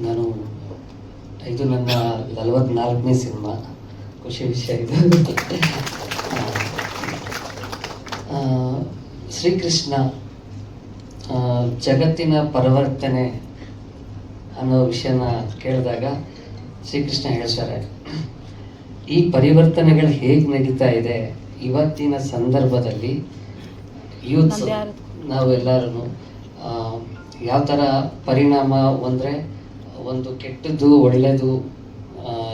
ನಾನು ಇದು ನನ್ನ 44ನೇ ಸಿನಿಮಾ. ಖುಷಿ ವಿಷಯ ಇದು. ಶ್ರೀಕೃಷ್ಣ ಜಗತ್ತಿನ ಪರಿವರ್ತನೆ ಅನ್ನೋ ವಿಷಯನ ಕೇಳಿದಾಗ ಶ್ರೀಕೃಷ್ಣ ಹೇಳ್ತಾರೆ, ಈ ಪರಿವರ್ತನೆಗಳು ಹೇಗೆ ನಡೀತಾ ಇದೆ ಇವತ್ತಿನ ಸಂದರ್ಭದಲ್ಲಿ ಯೂತ್ಸ್ ನಾವೆಲ್ಲರೂ ಯಾವ ಥರ ಪರಿಣಾಮ ಅಂದರೆ ಒಂದು ಕೆಟ್ಟದ್ದು ಒಳ್ಳೆಯದು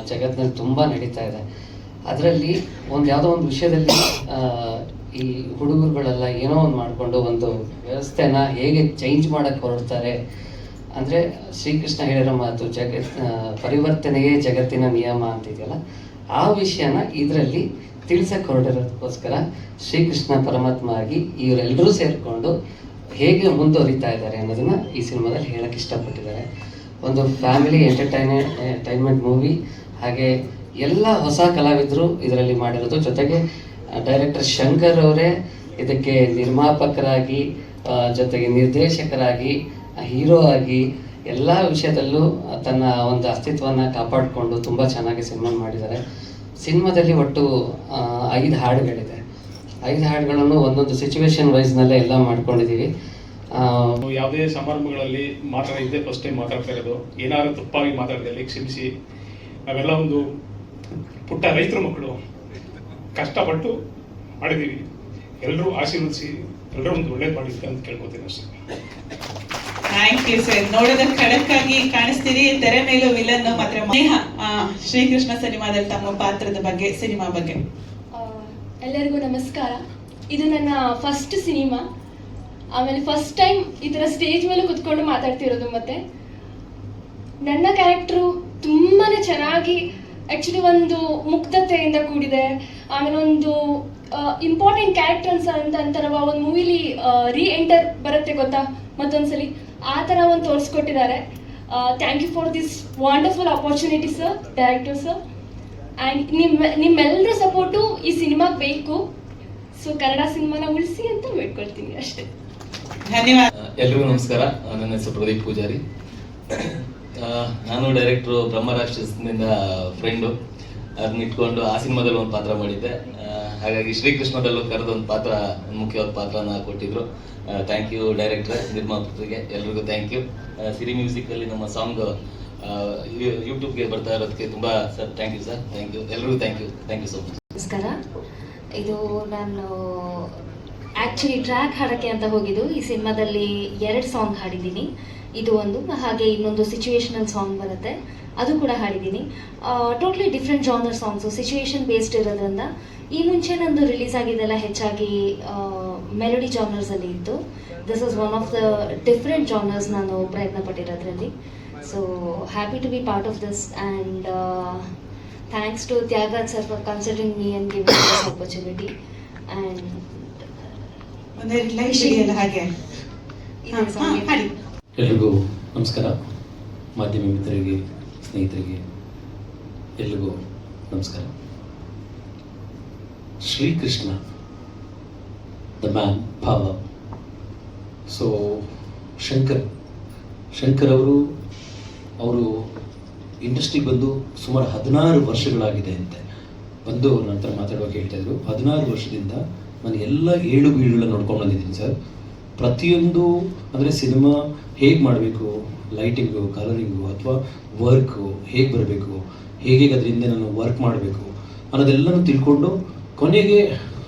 ಜಗತ್ತಿನಲ್ಲಿ ತುಂಬ ನಡೀತಾ ಇದೆ. ಅದರಲ್ಲಿ ಯಾವುದೋ ಒಂದು ವಿಷಯದಲ್ಲಿ ಈ ಹುಡುಗರುಗಳೆಲ್ಲ ಏನೋ ಒಂದು ಮಾಡಿಕೊಂಡು ಒಂದು ವ್ಯವಸ್ಥೆನ ಹೇಗೆ ಚೇಂಜ್ ಮಾಡೋಕ್ಕೆ ಹೊರಡ್ತಾರೆ ಅಂದರೆ ಶ್ರೀಕೃಷ್ಣ ಹೇಳಿರೋ ಮಾತು ಪರಿವರ್ತನೆಯೇ ಜಗತ್ತಿನ ನಿಯಮ ಅಂತಿದೆಯಲ್ಲ, ಆ ವಿಷಯನ ಇದರಲ್ಲಿ ತಿಳಿಸಕ್ಕೆ ಹೊರಡಿರೋದಕ್ಕೋಸ್ಕರ ಶ್ರೀಕೃಷ್ಣ ಪರಮಾತ್ಮ ಆಗಿ ಇವರೆಲ್ಲರೂ ಸೇರಿಕೊಂಡು ಹೇಗೆ ಮುಂದುವರಿತಾ ಇದ್ದಾರೆ ಅನ್ನೋದನ್ನು ಈ ಸಿನಿಮಾದಲ್ಲಿ ಹೇಳಕ್ಕೆ ಇಷ್ಟಪಟ್ಟಿದ್ದಾರೆ. ಒಂದು ಫ್ಯಾಮಿಲಿ ಎಂಟರ್ಟೈನ್ಮೆಂಟ್ ಮೂವಿ. ಹಾಗೆ ಎಲ್ಲ ಹೊಸ ಕಲಾವಿದರು ಇದರಲ್ಲಿ ಮಾಡಿರೋದು. ಜೊತೆಗೆ ಡೈರೆಕ್ಟರ್ ಶಂಕರ್ ಅವರೇ ಇದಕ್ಕೆ ನಿರ್ಮಾಪಕರಾಗಿ, ಜೊತೆಗೆ ನಿರ್ದೇಶಕರಾಗಿ, ಹೀರೋ ಆಗಿ ಎಲ್ಲ ವಿಷಯದಲ್ಲೂ ತನ್ನ ಒಂದು ಅಸ್ತಿತ್ವವನ್ನು ಕಾಪಾಡಿಕೊಂಡು ತುಂಬ ಚೆನ್ನಾಗಿ ಸಿನಿಮಾ ಮಾಡಿದ್ದಾರೆ. ಸಿನಿಮಾದಲ್ಲಿ ಒಟ್ಟು 5 ಹಾಡುಗಳಿದೆ. 5 ಹಾಡುಗಳನ್ನು ಒಂದೊಂದು ಸಿಚುವೇಶನ್ ವೈಸ್ನಲ್ಲೇ ಎಲ್ಲ ಮಾಡ್ಕೊಂಡಿದ್ದೀವಿ. ಯಾವುದೇ ಸಮಾರಂಭಗಳಲ್ಲಿ ಮಾತಾಡಿದ್ದೆ ಫಸ್ಟ್ ಟೈಮ್ ಮಾತಾಡ್ತಾ ಇರೋದು. ಏನಾದರೂ ತಪ್ಪಾಗಿ ಮಾತಾಡಿದಲ್ಲಿ ಕ್ಷಮಿಸಿ. ನಾವೆಲ್ಲ ಒಂದು ಪುಟ್ಟ ರೈತರ ಮಕ್ಕಳು, ಕಷ್ಟಪಟ್ಟು ಮಾಡಿದ್ದೀವಿ. ಎಲ್ಲರೂ ಆಶೀರ್ವದಿಸಿ ಎಲ್ಲರೂ ಒಂದು ಒಳ್ಳೇದು ಮಾಡಿದ್ದೆ ಅಂತ ಕೇಳ್ಕೊತೀನಿ ಅಷ್ಟೇ. Thank you sir. ನೋಡೋದಕ್ಕೆ ಖಡಕ್ಕಾಗಿ ಕಾಣಿಸ್ತೀರಿ, ತೆರೆ ಮೇಲೂ ವಿಲನ್ ಮಾತ್ರ. ಶ್ರೀಕೃಷ್ಣ ಸಿನಿಮಾದಲ್ಲಿ ತಮ್ಮ ಪಾತ್ರದ ಬಗ್ಗೆ, ಸಿನಿಮಾ ಬಗ್ಗೆ. ಎಲ್ಲರಿಗೂ ನಮಸ್ಕಾರ. ಇದು ನನ್ನ ಫಸ್ಟ್ ಸಿನಿಮಾ. ಆಮೇಲೆ ಫಸ್ಟ್ ಟೈಮ್ ಈ ಥರ ಸ್ಟೇಜ್ ಮೇಲೆ ಕುತ್ಕೊಂಡು ಮಾತಾಡ್ತಿರೋದು. ಮತ್ತೆ ನನ್ನ ಕ್ಯಾರೆಕ್ಟ್ರು ತುಂಬಾ ಚೆನ್ನಾಗಿ ಆ್ಯಕ್ಚುಲಿ ಒಂದು ಮುಕ್ತತೆಯಿಂದ ಕೂಡಿದೆ. ಆಮೇಲೆ ಒಂದು ಇಂಪಾರ್ಟೆಂಟ್ ಕ್ಯಾರೆಕ್ಟರ್ಸ್ ಅಂತಾರವ ಒಂದು ಮೂವಿಲಿ ಎಂಟರ್ ಬರುತ್ತೆ ಗೊತ್ತಾ ಮತ್ತೊಂದ್ಸಲಿ, ಆ ಥರ ಒಂದು ತೋರಿಸ್ಕೊಟ್ಟಿದ್ದಾರೆ. Thank you for this wonderful opportunity sir, director sir. And ನಿಮ್ಮೆಲ್ಲರ ಸಪೋರ್ಟು ಈ ಸಿನಿಮಾಗೆ ಬೇಕು. ಸೊ ಕನ್ನಡ ಸಿನಿಮಾನ ಉಳಿಸಿ ಅಂತ ಬೇಡ್ಕೊಳ್ತೀನಿ ಅಷ್ಟೇ. ಧನ್ಯವಾದ. ಎಲ್ರಿಗೂ ನಮಸ್ಕಾರ. ನನ್ನ ಹೆಸರು ಪ್ರದೀಪ್ ಪೂಜಾರಿ. ನಾನು ಡೈರೆಕ್ಟ್ರು ಬ್ರಹ್ಮರಾಕ್ಷಸನಿಂದ ಫ್ರೆಂಡು. ಅದನ್ನ ಇಟ್ಕೊಂಡು ಆ ಸಿನಿಮಾದಲ್ಲಿ ಒಂದು ಪಾತ್ರ ಮಾಡಿದ್ದೆ. ಹಾಗಾಗಿ ಶ್ರೀಕೃಷ್ಣದಲ್ಲೂ ಕರೆದೊಂದು ಪಾತ್ರ, ಮುಖ್ಯವಾದ ಪಾತ್ರನ ಕೊಟ್ಟಿದ್ರು. ಥ್ಯಾಂಕ್ ಯು ಡೈರೆಕ್ಟರ್, ನಿರ್ಮಾಪಕರಿಗೆ ಎಲ್ರಿಗೂ ಥ್ಯಾಂಕ್ ಯು. ಸಿರಿ ಮ್ಯೂಸಿಕಲ್ಲಿ ನಮ್ಮ ಸಾಂಗ್ ಯೂಟ್ಯೂಬ್ಗೆ ಬರ್ತಾ ಇರೋದಕ್ಕೆ ತುಂಬ sir thank you sir. Thank you ಎಲ್ರಿಗೂ ಥ್ಯಾಂಕ್ ಯು ಸೊ ಮಚ್. ನಮಸ್ಕಾರ. ಇದು ನಾನು ಆ್ಯಕ್ಚುಲಿ ಟ್ರ್ಯಾಕ್ ಹಾಡೋಕ್ಕೆ ಅಂತ ಹೋಗಿದ್ದು. ಈ ಸಿನಿಮಾದಲ್ಲಿ 2 ಸಾಂಗ್ ಹಾಡಿದ್ದೀನಿ. ಇದು ಒಂದು, ಹಾಗೆ ಇನ್ನೊಂದು ಸಿಚುವೇಶನಲ್ ಸಾಂಗ್ ಬರುತ್ತೆ, ಅದು ಕೂಡ ಹಾಡಿದ್ದೀನಿ. Totally different genre songs, situation based ಇರೋದ್ರಿಂದ. ಈ ಮುಂಚೆ ನಂದು ರಿಲೀಸ್ ಆಗಿದ್ದೆಲ್ಲ ಹೆಚ್ಚಾಗಿ ಮೆಲೋಡಿ ಜಾನರ್ಸಲ್ಲಿ ಇತ್ತು. This is one of the different genres ನಾನು ಪ್ರಯತ್ನ ಪಟ್ಟಿರೋದ್ರಲ್ಲಿ. So happy to be part of this and thanks to Tyagaraj sir for considering me and giving this opportunity. And ಎಲ್ರಿಗೂ ನಮಸ್ಕಾರ. ಮಾಧ್ಯಮ ಮಿತ್ರರಿಗೆ, ಸ್ನೇಹಿತರಿಗೆ ಎಲ್ರಿಗೂ ನಮಸ್ಕಾರ. Srikrishna the man power. So Shankar ಅವರು ಇಂಡಸ್ಟ್ರಿಗೆ ಬಂದು ಸುಮಾರು 16 ವರ್ಷಗಳಾಗಿದೆ ಅಂತೆ. ಬಂದು ನಂತರ ಮಾತಾಡುವಾಗ ಹೇಳ್ತಾ ಇದ್ರು, 16 ವರ್ಷದಿಂದ ನಾನು ಎಲ್ಲ ಏಳು ಬೀಳುಗಳನ್ನ ನೋಡ್ಕೊಂಡು ಬಂದಿದ್ದೀನಿ ಸರ್. ಪ್ರತಿಯೊಂದು ಅಂದರೆ ಸಿನಿಮಾ ಹೇಗೆ ಮಾಡಬೇಕು, ಲೈಟಿಂಗು, ಕಲರಿಂಗು ಅಥವಾ ವರ್ಕು ಹೇಗೆ ಬರಬೇಕು, ಹೇಗೆ ಅದರಿಂದ ನಾನು ವರ್ಕ್ ಮಾಡಬೇಕು ಅನ್ನೋದೆಲ್ಲನೂ ತಿಳ್ಕೊಂಡು ಕೊನೆಗೆ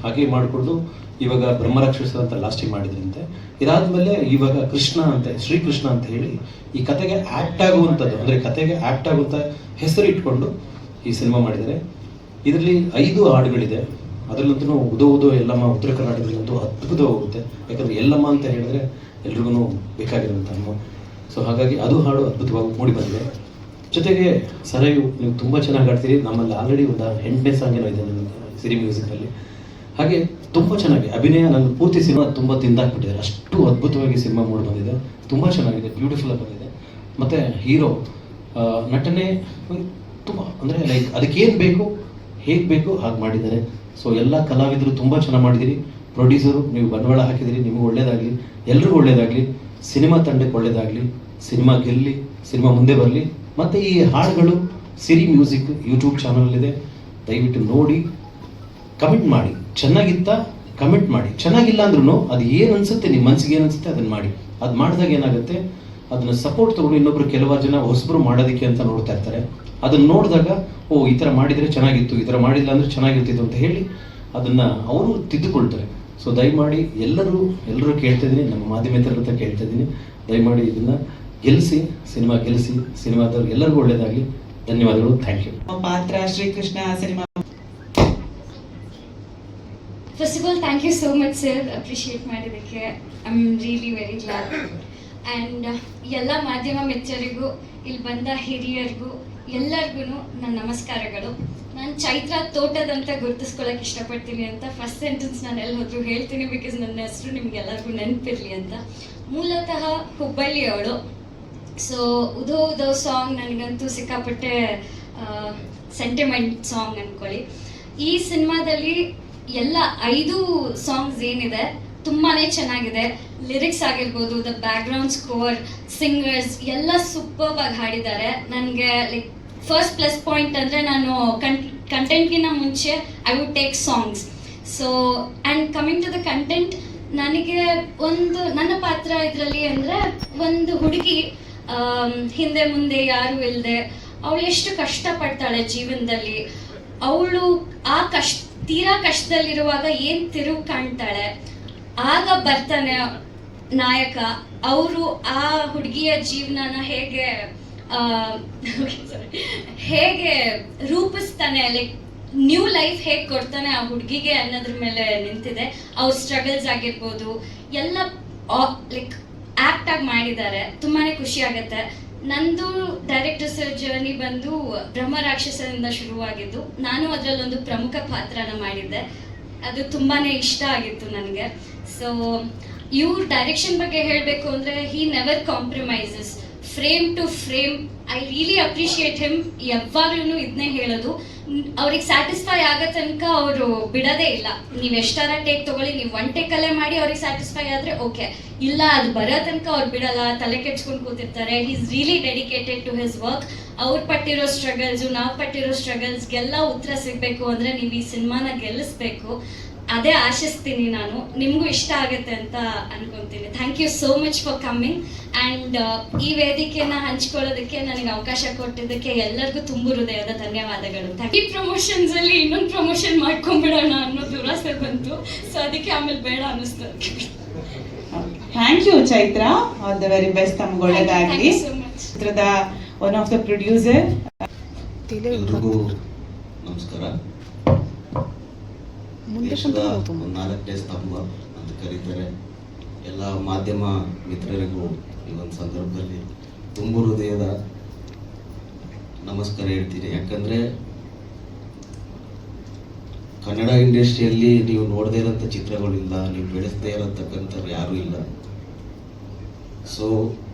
ಹಾಗೆ ಮಾಡಿಕೊಂಡು ಇವಾಗ ಬ್ರಹ್ಮರಾಕ್ಷಸ ಅಂತ ಲಾಸ್ಟಿಗೆ ಮಾಡಿದ್ರಂತೆ. ಇದಾದಮೇಲೆ ಇವಾಗ ಶ್ರೀಕೃಷ್ಣ ಅಂತ ಹೇಳಿ ಈ ಕತೆಗೆ ಆ್ಯಕ್ಟ್ ಆಗುವಂಥದ್ದು, ಅಂದರೆ ಕತೆಗೆ ಆ್ಯಕ್ಟ್ ಆಗುವಂಥ ಹೆಸರು ಇಟ್ಕೊಂಡು ಈ ಸಿನಿಮಾ ಮಾಡಿದ್ದಾರೆ. ಇದರಲ್ಲಿ 5 ಹಾಡುಗಳಿದೆ. ಅದರಲ್ಲಂತೂ ಉದೋ ಎಲ್ಲಮ್ಮ ಉತ್ತರ ಕರ್ನಾಟಕದಲ್ಲಂತೂ ಅದ್ಭುತವಾಗಿ ಹೋಗುತ್ತೆ. ಯಾಕಂದರೆ ಎಲ್ಲಮ್ಮ ಅಂತ ಹೇಳಿದ್ರೆ ಎಲ್ರಿಗೂ ಬೇಕಾಗಿರುವಂಥ ಅಮ್ಮ. ಸೊ ಹಾಗಾಗಿ ಅದು ಹಾಡು ಅದ್ಭುತವಾಗಿ ಮೂಡಿ ಬಂದಿದೆ. ಜೊತೆಗೆ ಸರಯು ನೀವು ತುಂಬ ಚೆನ್ನಾಗಿ ಆಡ್ತೀರಿ. ನಮ್ಮಲ್ಲಿ ಆಲ್ರೆಡಿ ಒಂದು 8ನೇ ಸಾಂಗೇನೋ ಇದೆ ನನ್ನ ಸಿರಿ ಮ್ಯೂಸಿಕಲ್ಲಿ. ಹಾಗೆ ತುಂಬ ಚೆನ್ನಾಗಿ ಅಭಿನಯ, ನನ್ನ ಪೂರ್ತಿ ಸಿನಿಮಾ ತುಂಬ ತಿಂದಾಕ್ಬಿಟ್ಟಿದ್ದಾರೆ. ಅಷ್ಟು ಅದ್ಭುತವಾಗಿ ಸಿನಿಮಾ ಮೂಡಿ ಬಂದಿದೆ. ತುಂಬ ಚೆನ್ನಾಗಿದೆ, ಬ್ಯೂಟಿಫುಲ್ಲಾಗಿ ಬಂದಿದೆ. ಮತ್ತು ಹೀರೋ ನಟನೆ ತುಂಬ ಅಂದರೆ ಲೈಕ್ ಅದಕ್ಕೇನು ಬೇಕು, ಹೇಗೆ ಬೇಕು ಹಾಗೆ ಮಾಡಿದ್ದಾರೆ. ಸೊ ಎಲ್ಲ ಕಲಾವಿದರು ತುಂಬ ಚೆನ್ನಾಗಿ ಮಾಡಿದ್ದೀರಿ. ಪ್ರೊಡ್ಯೂಸರು ನೀವು ಬಂಡವಾಳ ಹಾಕಿದಿರಿ, ನಿಮಗೆ ಒಳ್ಳೇದಾಗಲಿ, ಎಲ್ರಿಗೂ ಒಳ್ಳೇದಾಗಲಿ, ಸಿನಿಮಾ ತಂಡಕ್ಕೆ ಒಳ್ಳೇದಾಗಲಿ, ಸಿನಿಮಾ ಗೆಲ್ಲಿ ಸಿನಿಮಾ ಮುಂದೆ ಬರಲಿ. ಮತ್ತು ಈ ಹಾಡುಗಳು ಸಿರಿ ಮ್ಯೂಸಿಕ್ ಯೂಟ್ಯೂಬ್ ಚಾನಲ್ ಇದೆ, ದಯವಿಟ್ಟು ನೋಡಿ, ಕಮೆಂಟ್ ಮಾಡಿ. ಚೆನ್ನಾಗಿತ್ತಾ ಕಮೆಂಟ್ ಮಾಡಿ, ಚೆನ್ನಾಗಿಲ್ಲ ಅಂದ್ರೂ ಅದು ಏನು ಅನಿಸುತ್ತೆ, ನಿಮ್ಮ ಮನಸ್ಸಿಗೆ ಏನು ಅನಿಸುತ್ತೆ ಅದನ್ನು ಮಾಡಿ. ಅದು ಮಾಡಿದಾಗ ಏನಾಗುತ್ತೆ, ಅದನ್ನು ಸಪೋರ್ಟ್ ತೊಗೊಂಡು ಇನ್ನೊಬ್ರು ಕೆಲವಾರು ಜನ ಹೊಸಬರು ಮಾಡೋದಕ್ಕೆ ಅಂತ ನೋಡ್ತಾ ಇರ್ತಾರೆ. ಅದನ್ನು ನೋಡಿದಾಗ ಓ ಈ ಥರ ಮಾಡಿದರೆ ಚೆನ್ನಾಗಿತ್ತು, ಈ ಥರ ಮಾಡಿಲ್ಲ ಅಂದರೆ ಚೆನ್ನಾಗಿರ್ತಿತ್ತು ಅಂತ ಹೇಳಿ ಅದನ್ನು ಅವರು ತಿದ್ದುಕೊಳ್ತಾರೆ. ಸೊ ದಯಮಾಡಿ ಎಲ್ಲರೂ ಕೇಳ್ತಾ ಇದ್ದೀನಿ, ನಮ್ಮ ಮಾಧ್ಯಮೇತರ ಹತ್ರ ಕೇಳ್ತಾ ಇದ್ದೀನಿ, ದಯಮಾಡಿ ಇದನ್ನು ಗೆಲ್ಲಿಸಿ, ಸಿನಿಮಾದವ್ರು ಎಲ್ಲರಿಗೂ ಒಳ್ಳೆಯದಾಗಲಿ. ಧನ್ಯವಾದಗಳು. Thank you. ಪಾತ್ರ Srikrishna cinema. First of all thank you so much sir, appreciate ಮಾಡಿದ್ದಕ್ಕೆ. I am really very glad. And ಎಲ್ಲ ಮಾಧ್ಯಮ ಮಿತ್ರರಿಗೂ, ಇಲ್ಲಿ ಬಂದ ಹಿರಿಯರಿಗೂ ಎಲ್ಲರಿಗೂ ನನ್ನ ನಮಸ್ಕಾರಗಳು. ನಾನು ಚೈತ್ರ ತೋಟದಂತ ಗುರುತಿಸ್ಕೊಳ್ಳೋಕೆ ಇಷ್ಟಪಡ್ತೀನಿ ಅಂತ ಫಸ್ಟ್ ಸೆಂಟೆನ್ಸ್ ನಾನು ಎಲ್ಲಿ ಹೋದ್ರು ಹೇಳ್ತೀನಿ, ಬಿಕಾಸ್ ನನ್ನ ಹೆಸರು ನಿಮ್ಗೆಲ್ಲರಿಗೂ ನೆನಪಿರಲಿ ಅಂತ. ಮೂಲತಃ ಹುಬ್ಬಳ್ಳಿಯವಳು. ಸೊ ಉದೋ ಉದೋ ಸಾಂಗ್ ನನಗಂತೂ ಸಿಕ್ಕಾಪಟ್ಟೆ ಸೆಂಟಿಮೆಂಟ್ ಸಾಂಗ್ ಅಂದ್ಕೊಳ್ಳಿ. ಈ ಸಿನಿಮಾದಲ್ಲಿ ಎಲ್ಲ 5 ಸಾಂಗ್ಸ್ ಏನಿದೆ ತುಂಬಾ ಚೆನ್ನಾಗಿದೆ. ಲಿರಿಕ್ಸ್ ಆಗಿರ್ಬೋದು, ದ ಬ್ಯಾಕ್ಗ್ರೌಂಡ್ ಸ್ಕೋರ್, ಸಿಂಗರ್ಸ್ ಎಲ್ಲ ಸೂಪರ್ಬ್ ಆಗಿ ಹಾಡಿದ್ದಾರೆ. ನನಗೆ ಲೈಕ್ ಫಸ್ಟ್ ಪ್ಲಸ್ ಪಾಯಿಂಟ್ ಅಂದರೆ ನಾನು ಕಂಟೆಂಟ್ಗಿಂತ ಮುಂಚೆ I would take songs. So and coming to the content, ನನಗೆ ನನ್ನ ಪಾತ್ರ ಇದರಲ್ಲಿ ಅಂದರೆ ಒಂದು ಹುಡುಗಿ ಹಿಂದೆ ಮುಂದೆ ಯಾರೂ ಇಲ್ಲದೆ ಅವಳು ಎಷ್ಟು ಕಷ್ಟಪಡ್ತಾಳೆ ಜೀವನದಲ್ಲಿ. ಅವಳು ಆ ತೀರಾ ಕಷ್ಟದಲ್ಲಿರುವಾಗ ಏನು ತಿರುವು ಕಾಣ್ತಾಳೆ, ಆಗ ಬರ್ತಾನೆ ನಾಯಕ. ಅವರು ಆ ಹುಡುಗಿಯ ಜೀವನನ ಹೇಗೆ ರೂಪಿಸ್ತಾನೆ, ಲೈಕ್ ನ್ಯೂ ಲೈಫ್ ಹೇಗೆ ಕೊಡ್ತಾನೆ ಆ ಹುಡುಗಿಗೆ ಅನ್ನೋದ್ರ ಮೇಲೆ ನಿಂತಿದೆ. ಅವ್ರ ಸ್ಟ್ರಗಲ್ಸ್ ಆಗಿರ್ಬೋದು ಎಲ್ಲ ಲೈಕ್ ಆ್ಯಕ್ಟ್ ಆಗಿ ಮಾಡಿದ್ದಾರೆ. ತುಂಬಾ ಖುಷಿ ಆಗುತ್ತೆ. ನಂದು ಡೈರೆಕ್ಟರ್ ಸರ್ ಜರ್ನಿ ಬಂದು ಬ್ರಹ್ಮ ರಾಕ್ಷಸದಿಂದ ಶುರುವಾಗಿದ್ದು, ನಾನು ಅದರಲ್ಲೊಂದು ಪ್ರಮುಖ ಪಾತ್ರನ ಮಾಡಿದ್ದೆ. ಅದು ತುಂಬಾ ಇಷ್ಟ ಆಗಿತ್ತು ನನಗೆ. ಸೊ ಇವ್ರ ಡೈರೆಕ್ಷನ್ ಬಗ್ಗೆ ಹೇಳಬೇಕು ಅಂದರೆ, he never compromises, frame to frame. I really appreciate him. ಯಾವಾಗ್ಲೂ ಇದನ್ನೇ ಹೇಳೋದು, ಅವ್ರಿಗೆ ಸ್ಯಾಟಿಸ್ಫೈ ಆಗೋ ತನಕ ಅವರು ಬಿಡೋದೇ ಇಲ್ಲ. ನೀವು ಎಷ್ಟಾರ ಟೇಕ್ ತಗೊಳ್ಳಿ, ನೀವು 1 ಟೇಕಲ್ಲೇ ಮಾಡಿ ಅವ್ರಿಗೆ ಸ್ಯಾಟಿಸ್ಫೈ ಆದರೆ ಓಕೆ, ಇಲ್ಲ ಅದು ಬರೋ ತನಕ ಅವ್ರು ಬಿಡಲ್ಲ, ತಲೆ ಕೆಡ್ಸ್ಕೊಂಡು ಕೂತಿರ್ತಾರೆ. He is really dedicated to his work. ಅವ್ರು ಪಟ್ಟಿರೋ ಸ್ಟ್ರಗಲ್ಸು, ನಾವು ಪಟ್ಟಿರೋ ಸ್ಟ್ರಗಲ್ಸ್ಗೆಲ್ಲ ಉತ್ತರ ಸಿಗಬೇಕು ಅಂದರೆ ನೀವು ಈ ಸಿನಿಮಾನ ಗೆಲ್ಲಿಸ್ಬೇಕು. ಅದೇ ಆಶಿಸ್ತೀನಿ ನಾನು. ನಿಮಗೂ ಇಷ್ಟ ಆಗುತ್ತೆ ಅಂತ ಅನ್ಕೊಂತೀನಿ. Thank you so much for coming. And ಈ ವೇದಿಕೆನ ಹಂಚ್ಕೊಳ್ಳೋದಕ್ಕೆ ನನಗೆ ಅವಕಾಶ ಕೊಟ್ಟಿದ್ದಕ್ಕೆ ಎಲ್ಲರಿಗೂ ತುಂಬ ಹೃದಯದ ಧನ್ಯವಾದಗಳು. ಈ ಪ್ರಮೋಷನ್ಸಲ್ಲಿ ಇನ್ನೊಂದು ಪ್ರಮೋಷನ್ ಮಾಡ್ಕೊಂಡ್ಬಿಡೋಣ ಅನ್ನೋ ದುರಾಸೆ ಬಂತು. ಸೊ ಅದಕ್ಕೆ ಆಮೇಲೆ ಬೇಡ ಅನ್ನಿಸ್ತು. Thank you Chaitra, all the very best. ತಮ್ಗೆ ಒಳ್ಳೆಯದಾಗಲಿ. ಚಿತ್ರದ ಒನ್ ಆಫ್ ದ ಪ್ರೊಡ್ಯೂಸರ್. ಎಲ್ರಿಗೂ ನಮಸ್ಕಾರ. ದೇಶದ 4ನೇ ಸ್ತಂಭ ಅಂತ ಕರೀತಾರೆ ಎಲ್ಲ ಮಾಧ್ಯಮ ಮಿತ್ರರಿಗೂ ಈ ಒಂದು ಸಂದರ್ಭದಲ್ಲಿ ತುಂಬ ಹೃದಯದ ನಮಸ್ಕಾರ ಹೇಳ್ತೀನಿ. ಯಾಕಂದರೆ ಕನ್ನಡ ಇಂಡಸ್ಟ್ರಿಯಲ್ಲಿ ನೀವು ನೋಡದೇ ಇರೋಂಥ ಚಿತ್ರಗಳಿಲ್ಲ, ನೀವು ಬೆಳೆಸದೇ ಇರತಕ್ಕಂಥವ್ರು ಯಾರೂ ಇಲ್ಲ. ಸೊ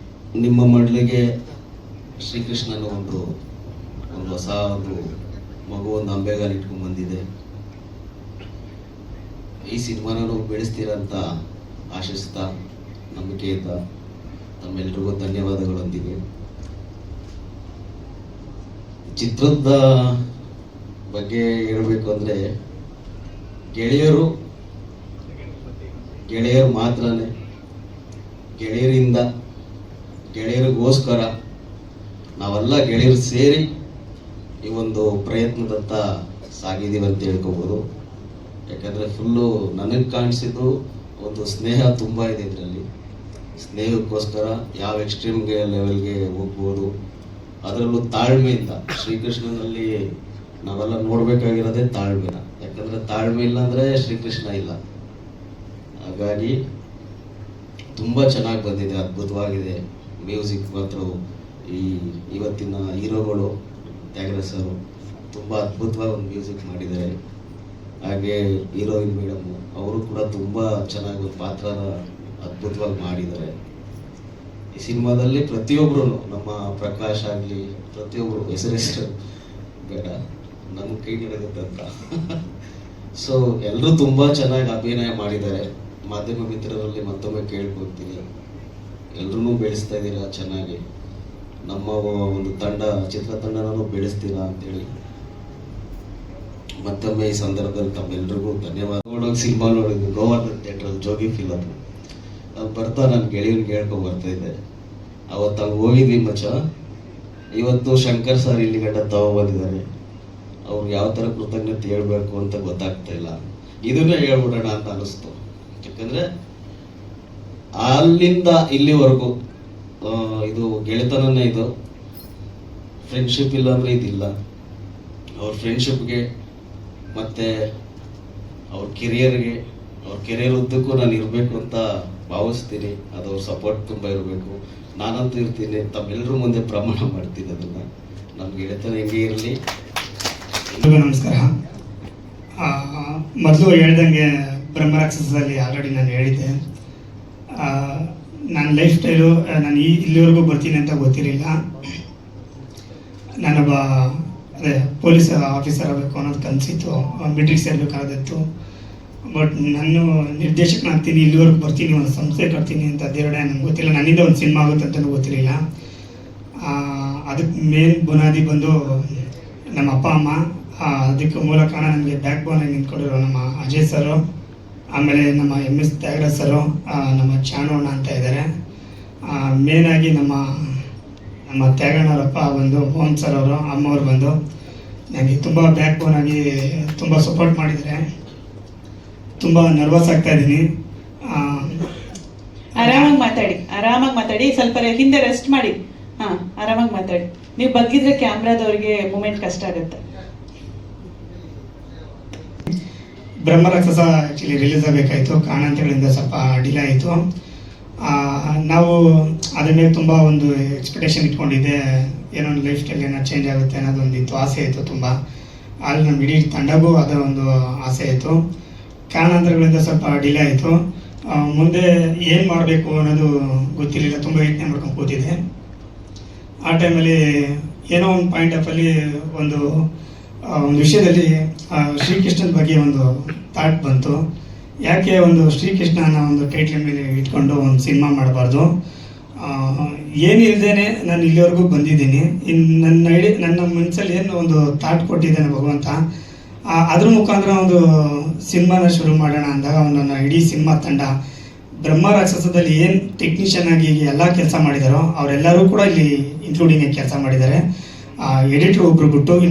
ನಿಮ್ಮ ಮಡ್ಲಿಗೆ ಶ್ರೀಕೃಷ್ಣನ ಒಂದು ಹೊಸ ಒಂದು ಮಗು ಒಂದು ಅಂಬೆಗಾಲು ಇಟ್ಕೊಂಡು ಬಂದಿದೆ. ಈ ಸಿನಿಮಾನ ನಾವು ಬೆಳೆಸ್ತೀರಂತ ಆಶಿಸ್ತಾ, ನಂಬಿಕೆಯಿಂದ ತಮ್ಮೆಲ್ಲರಿಗೂ ಧನ್ಯವಾದಗಳೊಂದಿಗೆ ಚಿತ್ರದ ಬಗ್ಗೆ ಹೇಳಬೇಕು ಅಂದರೆ, ಗೆಳೆಯರು ಮಾತ್ರನೇ, ಗೆಳೆಯರಿಂದ ಗೆಳೆಯರಿಗೋಸ್ಕರ ನಾವೆಲ್ಲ ಗೆಳೆಯರು ಸೇರಿ ಈ ಒಂದು ಪ್ರಯತ್ನದತ್ತ ಸಾಗಿದ್ದೀವಿ ಅಂತ ಹೇಳ್ಕೋಬೋದು. ಯಾಕಂದರೆ ಫುಲ್ಲು ನನಗೆ ಕಾಣಿಸಿದ್ದು ಒಂದು ಸ್ನೇಹ ತುಂಬ ಇದೆ ಇದರಲ್ಲಿ. ಸ್ನೇಹಕ್ಕೋಸ್ಕರ ಯಾವ ಎಕ್ಸ್ಟ್ರೀಮ್ಗೆ ಲೆವೆಲ್ಗೆ ಹೋಗ್ಬೋದು, ಅದರಲ್ಲೂ ತಾಳ್ಮೆಯಿಂದ. ಶ್ರೀಕೃಷ್ಣನಲ್ಲಿ ನಾವೆಲ್ಲ ನೋಡಬೇಕಾಗಿರೋದೇ ತಾಳ್ಮೆನ. ಯಾಕಂದರೆ ತಾಳ್ಮೆ ಇಲ್ಲ ಅಂದರೆ ಶ್ರೀಕೃಷ್ಣ ಇಲ್ಲ. ಹಾಗಾಗಿ ತುಂಬ ಚೆನ್ನಾಗಿ ಬಂದಿದೆ, ಅದ್ಭುತವಾಗಿದೆ. ಮ್ಯೂಸಿಕ್ ಮಾತ್ರ ಇವತ್ತಿನ ಹೀರೋಗಳು ತ್ಯಾಗರಾಜ್ ಸರ್ ತುಂಬ ಅದ್ಭುತವಾಗಿ ಒಂದು ಮ್ಯೂಸಿಕ್ ಮಾಡಿದ್ದಾರೆ. ಹಾಗೆ ಹೀರೋಯಿನ್ ಮೇಡಮು ಅವರು ಕೂಡ ತುಂಬ ಚೆನ್ನಾಗಿ ಒಂದು ಪಾತ್ರನ ಅದ್ಭುತವಾಗಿ ಮಾಡಿದ್ದಾರೆ. ಈ ಸಿನಿಮಾದಲ್ಲಿ ಪ್ರತಿಯೊಬ್ಬರು, ನಮ್ಮ ಪ್ರಕಾಶ್ ಆಗಲಿ, ಪ್ರತಿಯೊಬ್ಬರು ಹೆಸರು ಬೇಡ, ನಮ್ಗೆ ಕೈ ನಡೆಯುತ್ತೆ ಅಂತ. ಸೊ ಎಲ್ಲರೂ ತುಂಬ ಚೆನ್ನಾಗಿ ಅಭಿನಯ ಮಾಡಿದ್ದಾರೆ. ಮಾಧ್ಯಮ ಮಿತ್ರರಲ್ಲಿ ಮತ್ತೊಮ್ಮೆ ಕೇಳ್ಕೊಳ್ತೀನಿ, ಎಲ್ಲರೂ ಬೆಳೆಸ್ತಾ ಇದ್ದೀರಾ ಚೆನ್ನಾಗಿ. ನಮ್ಮ ಒಂದು ಚಿತ್ರತಂಡನೂ ಬೆಳೆಸ್ತೀರಾ ಅಂತೇಳಿ ಮತ್ತೊಮ್ಮೆ ಈ ಸಂದರ್ಭದಲ್ಲಿ ತಮ್ಮೆಲ್ಲರಿಗೂ ಧನ್ಯವಾದ. ನೋಡೋಕೆ ಸಿನಿಮಾ ನೋಡಿದ್ದು ಗೋವರ್ಧನ್ ಥಿಯೇಟ್ರಲ್ಲಿ ಜೋಗಿ ಫೀಲ್ ಅದು ಬರ್ತಾ ನನ್ನ ಗೆಳೆಯನಿಗೆ ಹೇಳ್ಕೊಂಡು ಬರ್ತಾಯಿದ್ದೆ. ಅವತ್ತು ಅಲ್ಲಿ ಹೋಗಿದ್ವಿ ಮಚ್ಚ. ಇವತ್ತು ಶಂಕರ್ ಸರ್ ಇಲ್ಲಿ ಗಂಟ ತಗೊಬಂದಿದ್ದಾರೆ. ಅವ್ರು ಯಾವ ಥರ ಕೃತಜ್ಞತೆ ಹೇಳ್ಬೇಕು ಅಂತ ಗೊತ್ತಾಗ್ತಾ ಇಲ್ಲ. ಇದನ್ನೇ ಹೇಳ್ಬಿಡೋಣ ಅಂತ ಅನಿಸ್ತು. ಯಾಕಂದರೆ ಅಲ್ಲಿಂದ ಇಲ್ಲಿವರೆಗೂ ಇದು ಗೆಳೆತನನೇ, ಇದು ಫ್ರೆಂಡ್ಶಿಪ್ ಇಲ್ಲ ಅಂದರೆ ಇದಿಲ್ಲ. ಅವ್ರ ಫ್ರೆಂಡ್ಶಿಪ್ಗೆ ಮತ್ತು ಅವ್ರ ಕೆರಿಯರ್ ಉದ್ದಕ್ಕೂ ನಾನು ಇರಬೇಕು ಅಂತ ಭಾವಿಸ್ತೀನಿ. ಅದು ಅವ್ರ ಸಪೋರ್ಟ್ ತುಂಬ ಇರಬೇಕು. ನಾನಂತೂ ಇರ್ತೀನಿ, ತಮ್ಮೆಲ್ಲರೂ ಮುಂದೆ ಪ್ರಮಾಣ ಮಾಡ್ತೀನಿ ಅದನ್ನು. ನಮ್ಮ ಗೆಳೆತನ ಹೆಂಗೆ ಇರಲಿ. ನಮಸ್ಕಾರ. ಮೊದಲು ಹೇಳ್ದಂಗೆ ಬ್ರಹ್ಮರಾಕ್ಷಸದಲ್ಲಿ ಆಲ್ರೆಡಿ ನಾನು ಹೇಳಿದ್ದೆ. ನನ್ನ ಲೈಫ್ ಸ್ಟೈಲು ನಾನು ಇಲ್ಲಿವರೆಗೂ ಬರ್ತೀನಿ ಅಂತ ಗೊತ್ತಿರಲಿಲ್ಲ. ನಾನೊಬ್ಬ ಪೊಲೀಸ್ ಆಫೀಸರ್ ಆಗಬೇಕು ಅನ್ನೋದು ಕನಸಿತ್ತು, ಮಿಲಿಟ್ರಿಗೆ ಸೇರಬೇಕಾದಿತ್ತು. ಬಟ್ ನಾನು ನಿರ್ದೇಶಕನಾಗ್ತೀನಿ, ಇಲ್ಲಿವರೆಗೂ ಬರ್ತೀನಿ, ಒಂದು ಸಂಸ್ಥೆ ಕಟ್ತೀನಿ ಅಂತ ದೇವರೇ ನನಗೆ ಗೊತ್ತಿಲ್ಲ. ನನ್ನಿಂದ ಒಂದು ಸಿನಿಮಾ ಆಗುತ್ತೆ ಅಂತಲೂ ಗೊತ್ತಿರಲಿಲ್ಲ. ಅದಕ್ಕೆ ಮೇನ್ ಬುನಾದಿ ಬಂದು ನಮ್ಮ ಅಪ್ಪ ಅಮ್ಮ. ಅದಕ್ಕೆ ಮೂಲ ಕಾರಣ ನನಗೆ ಬ್ಯಾಕ್ ಬೋನಾಗಿ ನಿಂತ್ಕೊಂಡಿರೋ ನಮ್ಮ ಅಜಯ್ ಸರು, ಆಮೇಲೆ ನಮ್ಮ MS ತ್ಯಾಗರಾಜ್ ಸರು, ನಮ್ಮ ಚಾಣೋಣ ಅಂತ ಇದ್ದಾರೆ. ಮೇನಾಗಿ ನಮ್ಮ ತ್ಯಾಗಣ್ಣವರಪ್ಪ ಬಂದು ಮೋಹನ್ ಸರ್ ಅವರು, ಅಮ್ಮವ್ರು ಬಂದು ನನಗೆ ತುಂಬ ಬ್ಯಾಕ್ ಬೋನಾಗಿ ತುಂಬ ಸಪೋರ್ಟ್ ಮಾಡಿದ್ದಾರೆ. ತುಂಬ ನರ್ವಸ್ ಆಗ್ತಾ ಇದ್ದೀನಿ. ಆರಾಮಾಗಿ ಮಾತಾಡಿ. ಸ್ವಲ್ಪ ಹಿಂದೆ ರೆಸ್ಟ್ ಮಾಡಿ. ಆರಾಮಾಗಿ ಮಾತಾಡಿ. ನೀವು ಬಗ್ಗಿದ್ರೆ ಕ್ಯಾಮ್ರಾದವ್ರಿಗೆ ಮೂಮೆಂಟ್ ಕಷ್ಟ ಆಗುತ್ತೆ. ಬ್ರಹ್ಮರಾಕ್ಷಸ ಆ್ಯಕ್ಚುಲಿ ರಿಲೀಸ್ ಆಗಬೇಕಾಯಿತು, ಕಾರಣಾಂತರಗಳಿಂದ ಸ್ವಲ್ಪ ಡಿಲೇ ಆಯಿತು. ನಾವು ಅದ್ರ ಮೇಲೆ ತುಂಬ ಒಂದು ಎಕ್ಸ್ಪೆಕ್ಟೇಷನ್ ಇಟ್ಕೊಂಡಿದ್ದೆ. ಏನೋ ಒಂದು ಲೈಫ್ ಸ್ಟೈಲ್ ಏನೋ ಚೇಂಜ್ ಆಗುತ್ತೆ ಅನ್ನೋದೊಂದಿತ್ತು, ಆಸೆ ಇತ್ತು ತುಂಬ. ಅಲ್ಲಿ ನಮ್ಮ ಇಡೀ ತಂಡಗೂ ಅದರ ಒಂದು ಆಸೆ ಇತ್ತು. ಕಾರಣಾಂತರಗಳಿಂದ ಸ್ವಲ್ಪ ಡಿಲೇ ಆಯಿತು. ಮುಂದೆ ಏನು ಮಾಡಬೇಕು ಅನ್ನೋದು ಗೊತ್ತಿರಲಿಲ್ಲ. ತುಂಬ ಯೋಚನೆ ಮಾಡ್ಕೊಂಡು ಕೂತಿದ್ದೆ. ಆ ಟೈಮಲ್ಲಿ ಏನೋ ಒಂದು ಪಾಯಿಂಟ್ ಆಫಲ್ಲಿ ಒಂದು ವಿಷಯದಲ್ಲಿ ಶ್ರೀಕೃಷ್ಣನ ಬಗ್ಗೆ ಒಂದು ಥಾಟ್ ಬಂತು. ಯಾಕೆ ಒಂದು ಶ್ರೀಕೃಷ್ಣ ಅನ್ನೋ ಒಂದು ಟೈಟ್ಲ್ ಮೇಲೆ ಇಟ್ಕೊಂಡು ಒಂದು ಸಿನಿಮಾ ಮಾಡಬಾರ್ದು. ಏನಿಲ್ಲದೇನೆ ನಾನು ಇಲ್ಲಿವರೆಗೂ ಬಂದಿದ್ದೀನಿ. ನನ್ನ ಮನಸ್ಸಲ್ಲಿ ಏನು ಒಂದು ಥಾಟ್ ಕೊಟ್ಟಿದ್ದಾನೆ ಭಗವಂತ, ಅದ್ರ ಮುಖಾಂತರ ಒಂದು ಸಿನಿಮಾನ ಶುರು ಮಾಡೋಣ ಅಂದಾಗ ನನ್ನ ಇಡೀ ಸಿನಿಮಾ ತಂಡ ಬ್ರಹ್ಮರಾಕ್ಷಸದಲ್ಲಿ ಏನು ಟೆಕ್ನಿಷಿಯನ್ ಆಗಿ ಎಲ್ಲ ಕೆಲಸ ಮಾಡಿದಾರೋ ಅವರೆಲ್ಲರೂ ಕೂಡ ಇಲ್ಲಿ ಇನ್ಕ್ಲೂಡಿಂಗ್ ಕೆಲಸ ಮಾಡಿದ್ದಾರೆ. ಎಡಿಟರ್ ಒಬ್ಬರು ಬಿಟ್ಟು